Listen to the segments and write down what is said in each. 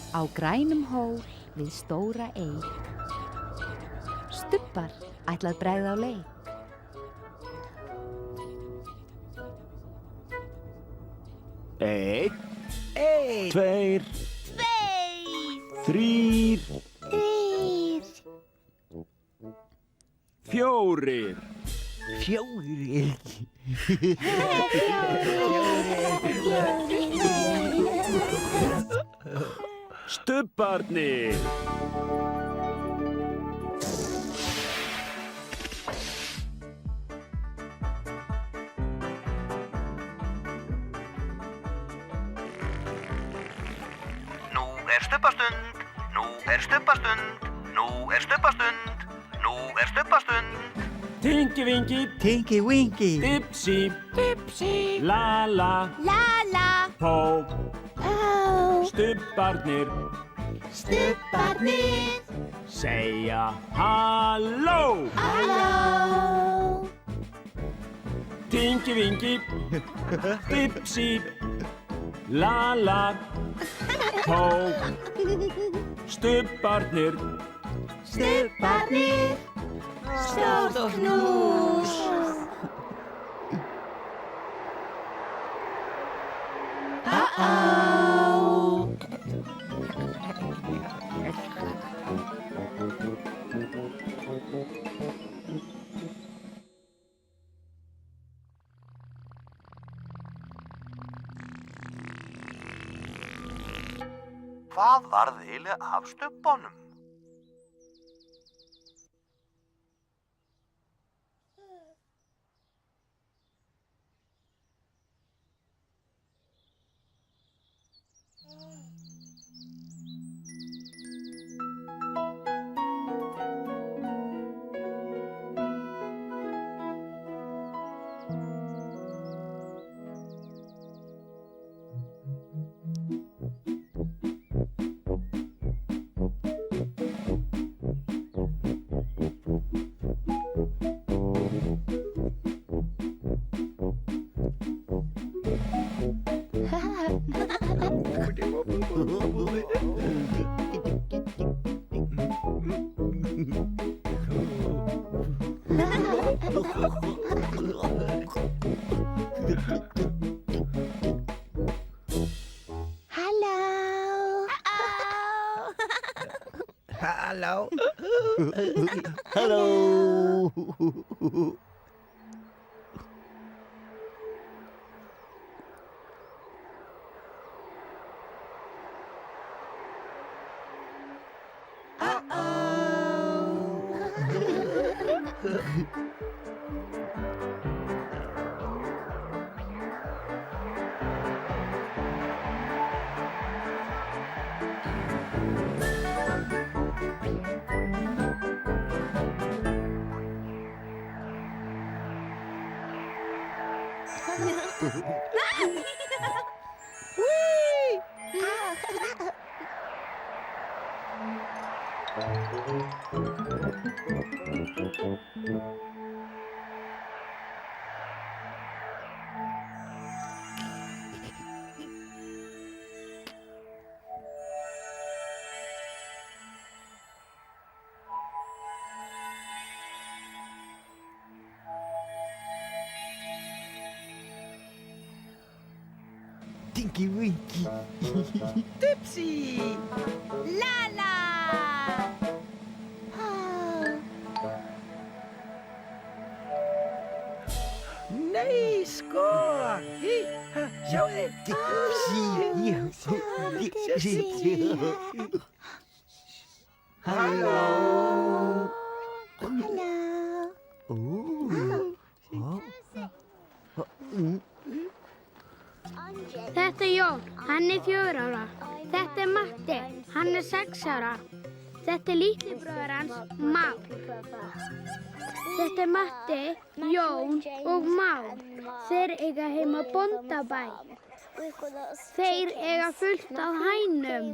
Á grænum hól við stóra eik. Stubbar ætlað bregða á leik. Einn, tveir, þrír, fjórir. Stubbarnir. Nú er stubbastund, nú er stubbastund, nú er stubbastund, nú er stubbastund. Tinky Winky, Tinky Winky, Dipsy, Dipsy, Lala, Lala, Pó, Pó, Stubbarnir, Stubbarnir, segja halló. halló. Tinky Winky, Dipsy, Lala, Pó, Stubbarnir, Stubbarnir, stórt knús. Hvað varð eiginlega af stubbanum? Hello. Hello. Tinky Winky, Dipsy, Lala. Nei, sko. Sjáu þið. Dipsy. Halló. Þetta er Jón, hann er 4 ára. Þetta er Matti, hann er 6 ára. Þetta er litli bróðir hans, Már. Þetta er Matti, Jón og Már. Þeir eiga heima á bóndabæ. Þeir eiga fullt af hænum.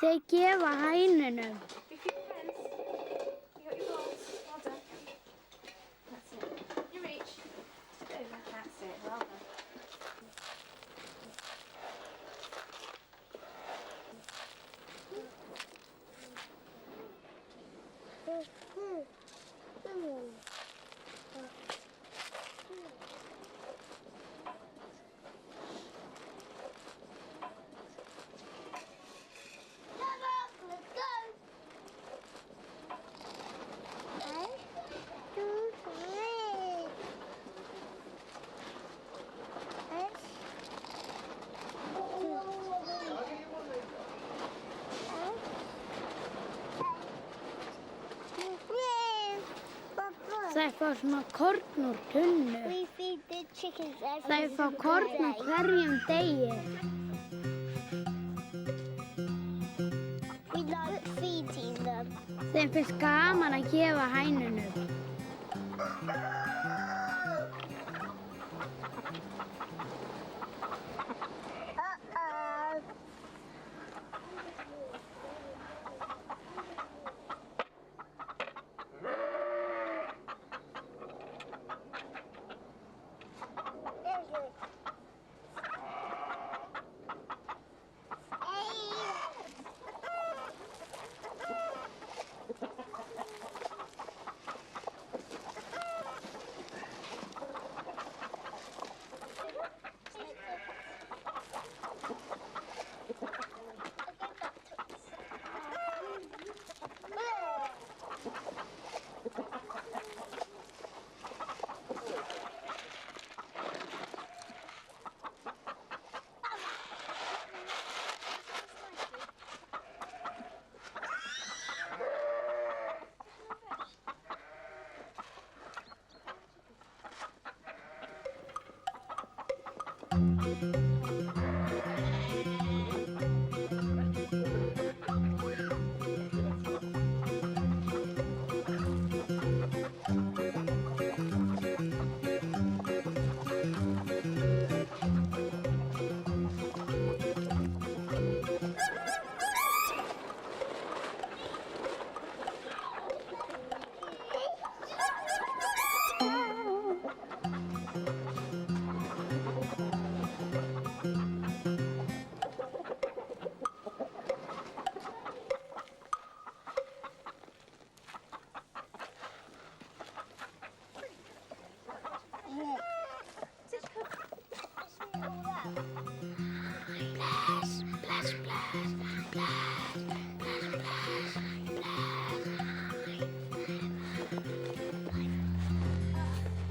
Þeir gefa hænunum. Þær fá svona korn úr tunnu. We feed the chickens Þær every fá korn á day. hverjum degi. We like feeding them. Þeim finnst gaman að gefa hænunum.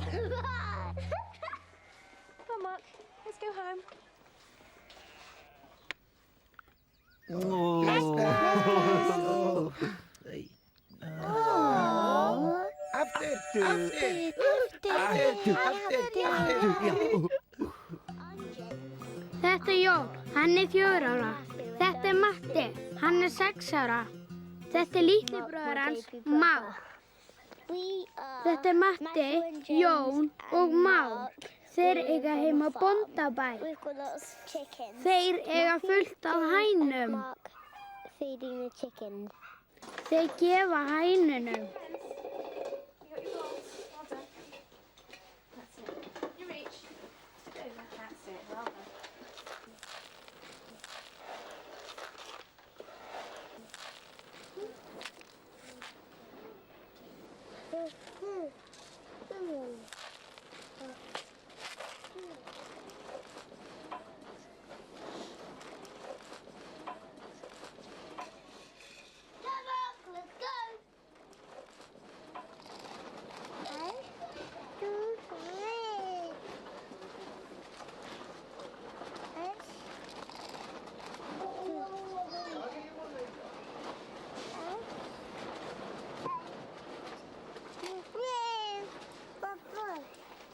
Uh-oh. Come on, Mark. Let's go home. Aftur. Þetta er Jón, hann er 4 ára. Þetta er Matti, hann er 6 ára. Þetta er litli bróðir hans, Már. Þetta er Matti, Jón og Már. Þeir eiga heima á bóndabæ. We've got lots of chickens. Þeir eiga fullt af hænum. Mark feeding the chickens. Þeir gefa hænunum.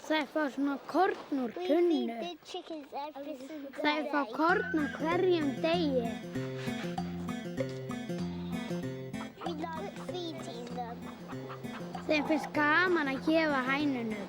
Þær fá svona korn úr We tunnu. feed the chickens every single Þær fá day. korn á hverjum degi. We like feeding them. Þeim finnst gaman að gefa hænunum.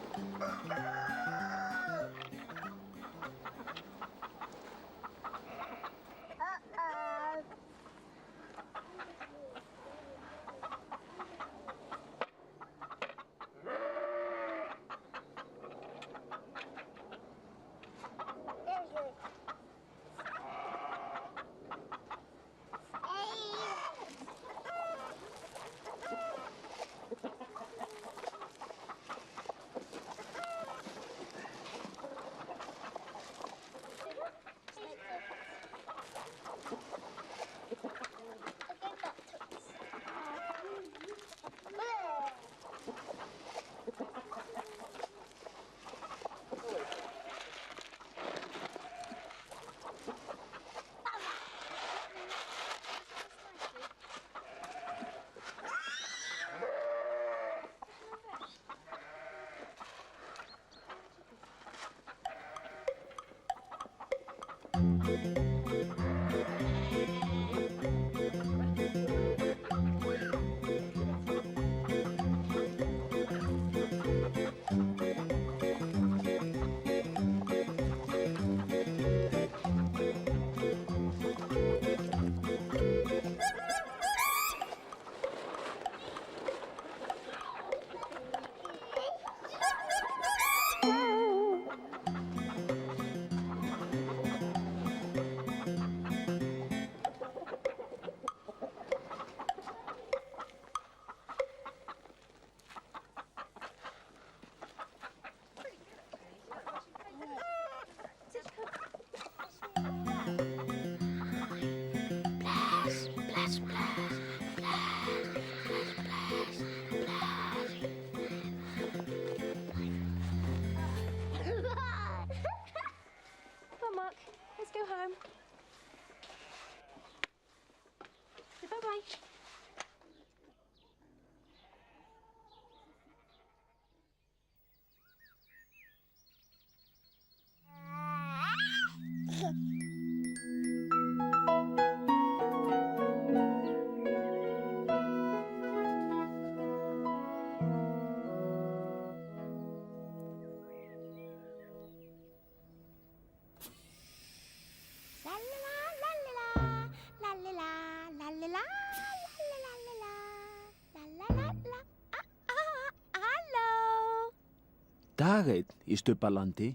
dag einn í Stubbalandi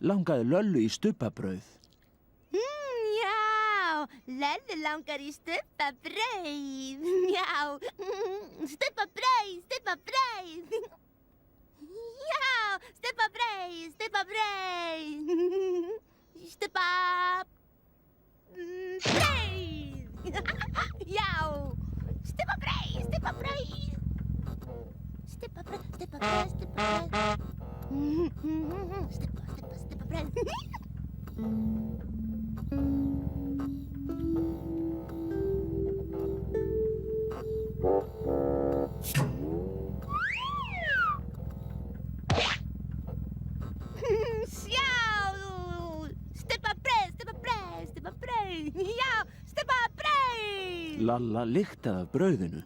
langaði Löllu í stubbabrauð. Já, Löllu langar í stubbabrauð. Já, stubbabrauð, stubbabrauð. Já, stubbabrauð, stubbabrauð. Stubbabrauð. Já, stubbabrauð, stubbabrauð. Stubbabrauð, stubbabrauð, stubbabrauð. Stubbabrauð. Já, stubbabrauð. Lalla lyktaði af brauðinu.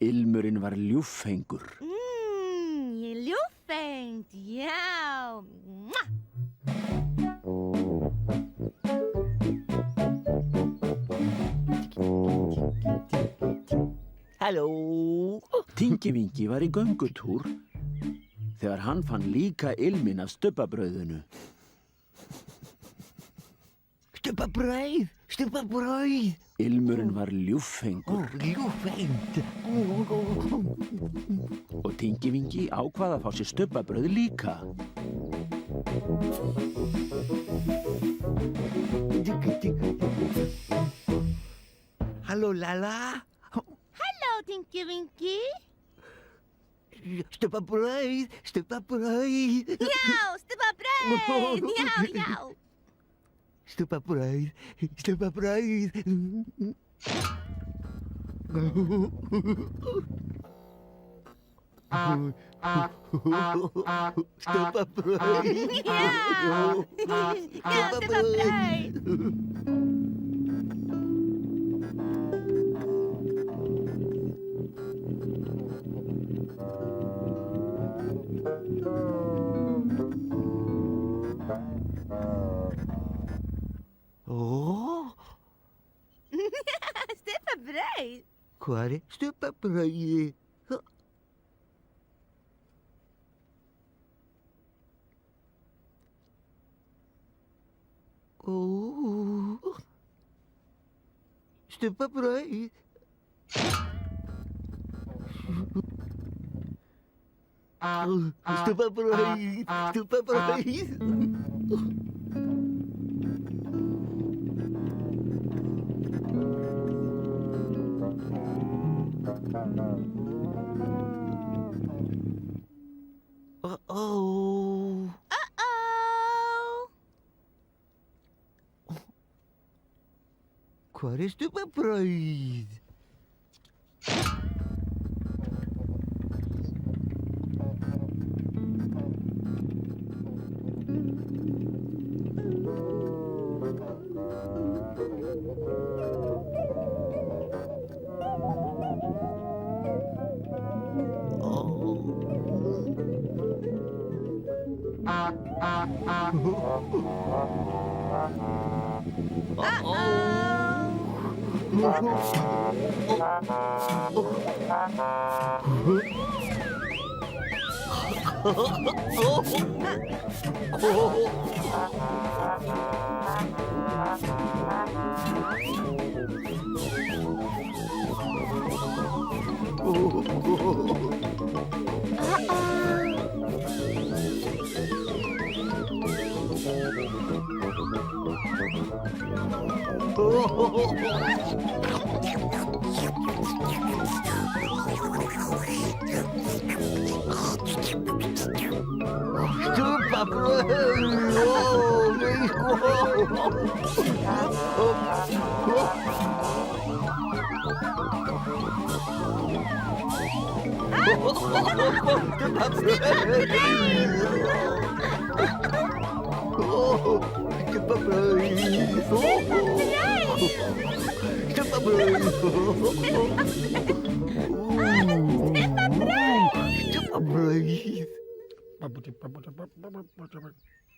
Ilmurinn var ljúffengur. Ég er ljúffengt, já. Halló. Tingivingi var í göngutúr þegar hann fann líka ilminn af stubbabrauðinu. Stubbabrauð, stubbabrauð. Ilmurinn var ljúffengur Ljúfengt. og Tingivingi ákvað að fá sér stubbabrauð líka. Halló, Lalla. Halló, Tingivingi. Stubbabrauð, stubbabrauð. Já, stubbabrauð. Já, já. Stubbabrauð, stubbabrauð. Stubbabrauð. Já, já, stubbabrauð. Ó, Stubbabrauð. hvað er stubbabrauðið? Ó, stubbabrauð. Stubbabrauð, stubbabrauð. Uh-oh. Uh-oh. Hvað er stubbabrauð?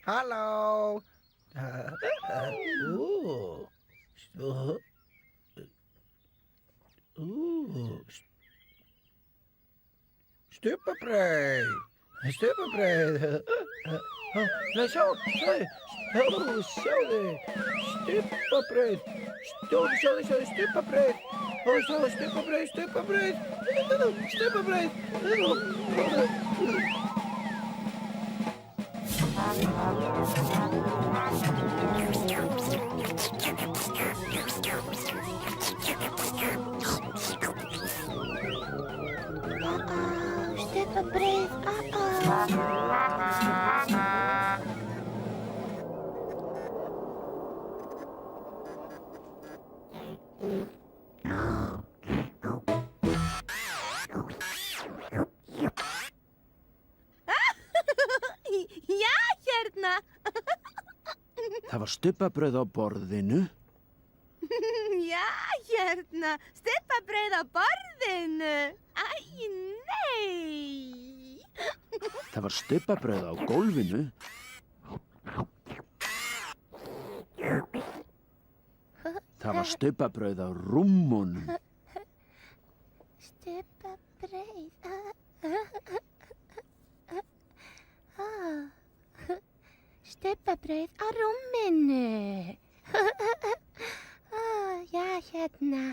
Halló. Stubbabrauð. Stubbabrauð. Nei, sjáðu. Sjáðu. Stubbabrauð. Sjáðu, stubbabrauð. Sjáðu, stubbabrauð. Stubbabrauð. Stubbabrauð. Já, hérna. Það var stubbabrauð á borðinu. Já, hérna. Stubbabrauð á borðinu. Æ, nei. Það var stubbabrauð á gólfinu. Það var stubbabrauð á rúmmunum. Stubbabrauð. Stubbabrauð á rúminu. Já, hérna.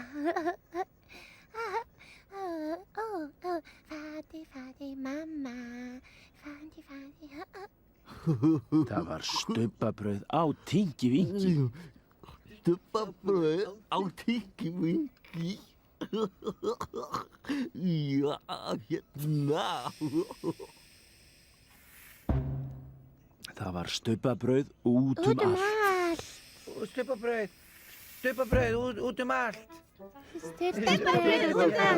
Fati, mamma. Fati. Það var stubbabrauð á Tingi-Vingi. Stubbabrauð á Tingi-Vingi. Já, hérna. Það var stubbabrauð út um allt. Stubbabrauð út um allt. Stubbabrauð út um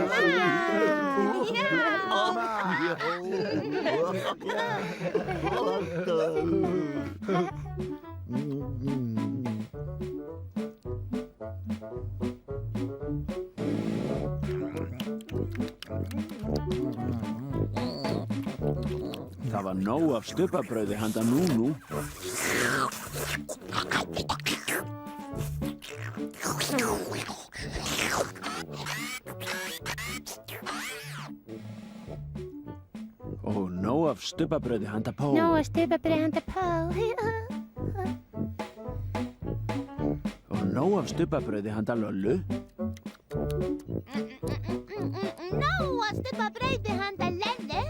Það var nóg af stubbabrauði handa Núnú. Og nóg af stubbabrauði handa Pó. stubbabrauð handa Pó. Og nóg af stubbabrauði handa Löllu. Nóg af stubbabrauði handa Lellu.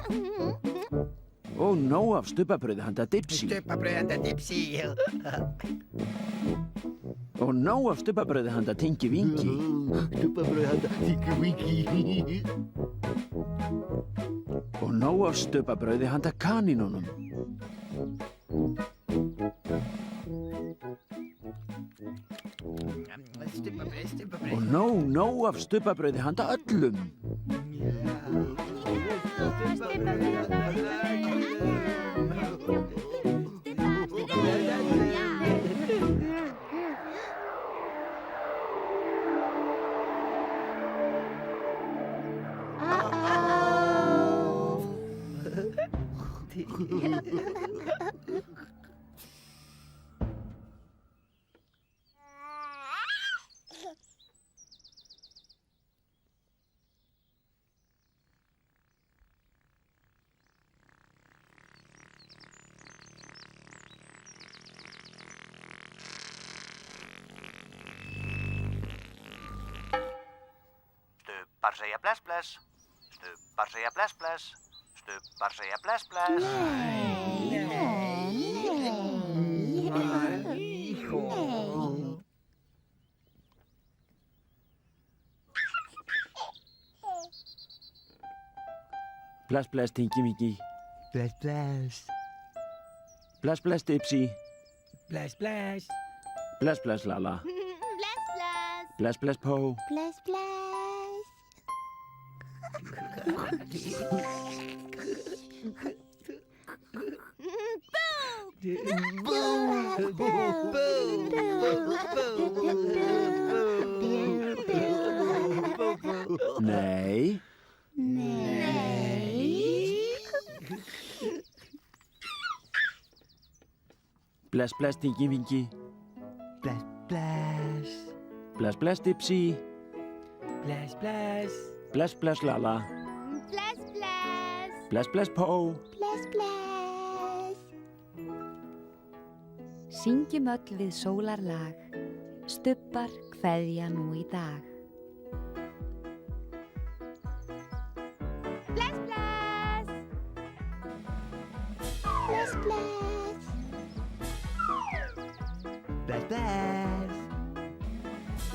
Og nóg af stubbabrauði handa Dipsy. Stubbabrauð handa Dipsy. Og nóg af stubbabrauði handa Tingi-Vingi. Stubbabrauð handa Tingi-Vingi. Og nóg af stubbabrauði handa kanínunum. Og nóg af stubbabrauði handa öllum. Stubbar segja bless bless. Stubbar segja bless bless. Stubbar segja bless bless. Bless, bless, Tingi-Vingi. Bless, bless. Bless, bless, Dipsy. Bless. Bless, bless, Lala. Bless. Bless, bless, Pó. Bless. Nei. Bless, bless, Tingi-Vingi. Bless, bless. Bless, bless, Dipsy. Bless. Bless, bless, Lala. Bless. Bless, bless, Pó. Bless, bless. Syngjum öll við sólarlag, stubbar kveðja nú í dag. Bless, bless. Bless, bless. Bless, bless. Bless, bless.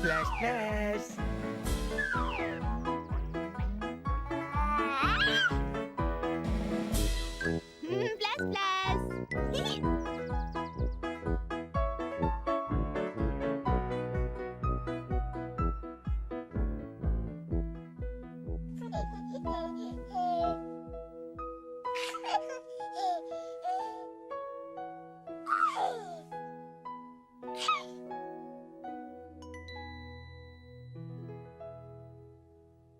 Bless, bless.